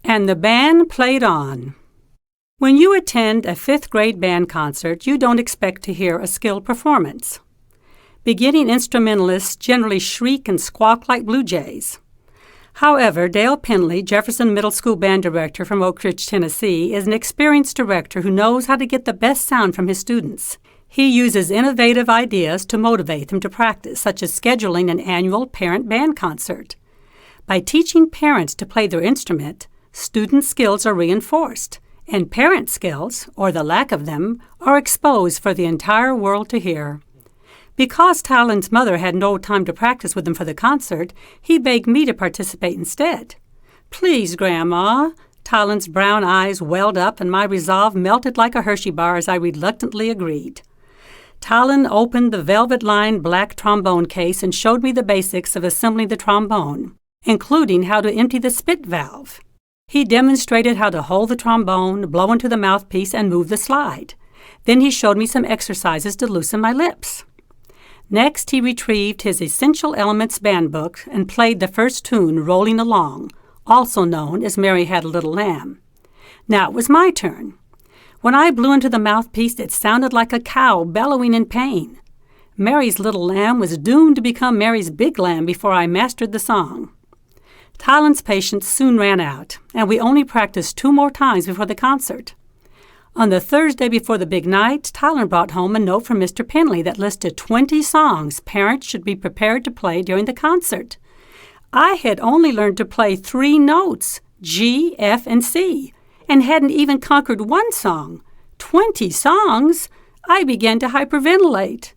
And the band played on. When you attend a fifth-grade band concert, you don't expect to hear a skilled performance. Beginning instrumentalists generally shriek and squawk like blue jays. However, Dale Penley, Jefferson Middle School band director from Oak Ridge, Tennessee, is an experienced director who knows how to get the best sound from his students. He uses innovative ideas to motivate them to practice, such as scheduling an annual parent band concert. By teaching parents to play their instrument, student skills are reinforced, and parent skills, or the lack of them, are exposed for the entire world to hear. Because Tylen's mother had no time to practice with him for the concert, he begged me to participate instead. "Please, Grandma." Tylen's brown eyes welled up and my resolve melted like a Hershey bar as I reluctantly agreed. Tylen opened the velvet-lined black trombone case and showed me the basics of assembling the trombone, including how to empty the spit valve. He demonstrated how to hold the trombone, blow into the mouthpiece, and move the slide. Then he showed me some exercises to loosen my lips. Next, he retrieved his Essential Elements band book and played the first tune, Rolling Along, also known as Mary Had a Little Lamb. Now it was my turn. When I blew into the mouthpiece, it sounded like a cow bellowing in pain. Mary's little lamb was doomed to become Mary's big lamb before I mastered the song. Tylen's patience soon ran out, and we only practiced 2 more times before the concert. On the Thursday before the big night, Tylen brought home a note from Mr. Penley that listed 20 songs parents should be prepared to play during the concert. I had only learned to play 3 notes, G, F, and C, and hadn't even conquered 1 song. 20 songs? I began to hyperventilate.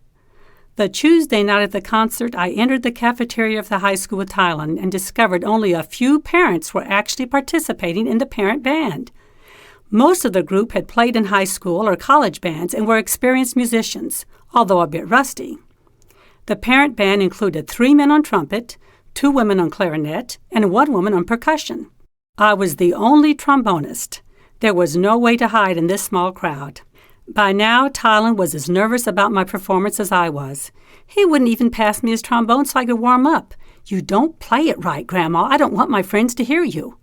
The Tuesday night at the concert, I entered the cafeteria of the high school with Tylen and discovered only a few parents were actually participating in the parent band. Most of the group had played in high school or college bands and were experienced musicians, although a bit rusty. The parent band included 3 men on trumpet, 2 women on clarinet, and 1 woman on percussion. I was the only trombonist. There was no way to hide in this small crowd. By now, Tylen was as nervous about my performance as I was. He wouldn't even pass me his trombone so I could warm up. "You don't play it right, Grandma. I don't want my friends to hear you."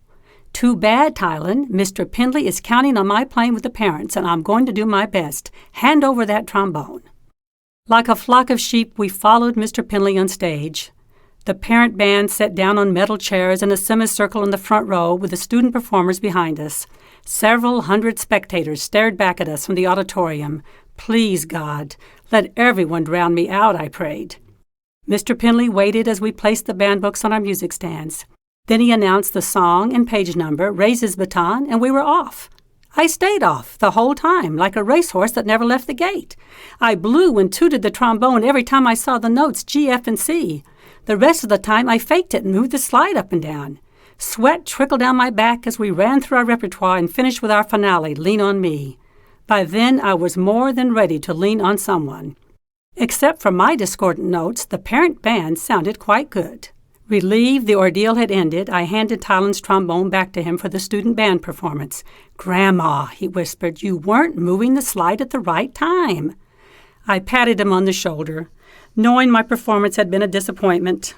"Too bad, Tylen. Mr. Penley is counting on my playing with the parents, and I'm going to do my best. Hand over that trombone." Like a flock of sheep, we followed Mr. Penley on stage. The parent band sat down on metal chairs in a semicircle in the front row with the student performers behind us. Several hundred spectators stared back at us from the auditorium. "Please, God, let everyone drown me out," I prayed. Mr. Penley waited as we placed the band books on our music stands. Then he announced the song and page number, raised his baton, and we were off. I stayed off the whole time, like a racehorse that never left the gate. I blew and tooted the trombone every time I saw the notes G, F, and C. The rest of the time I faked it and moved the slide up and down. Sweat trickled down my back as we ran through our repertoire and finished with our finale, Lean on Me. By then, I was more than ready to lean on someone. Except for my discordant notes, the parent band sounded quite good. Relieved the ordeal had ended, I handed Tylen's trombone back to him for the student band performance. "Grandma," he whispered, "you weren't moving the slide at the right time." I patted him on the shoulder, knowing my performance had been a disappointment.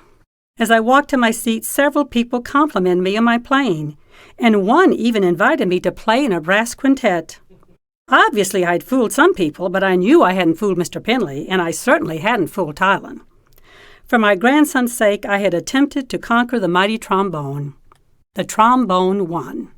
As I walked to my seat, several people complimented me on my playing, and one even invited me to play in a brass quintet. Obviously, I'd fooled some people, but I knew I hadn't fooled Mr. Penley, and I certainly hadn't fooled Tylen. For my grandson's sake, I had attempted to conquer the mighty trombone. The trombone won.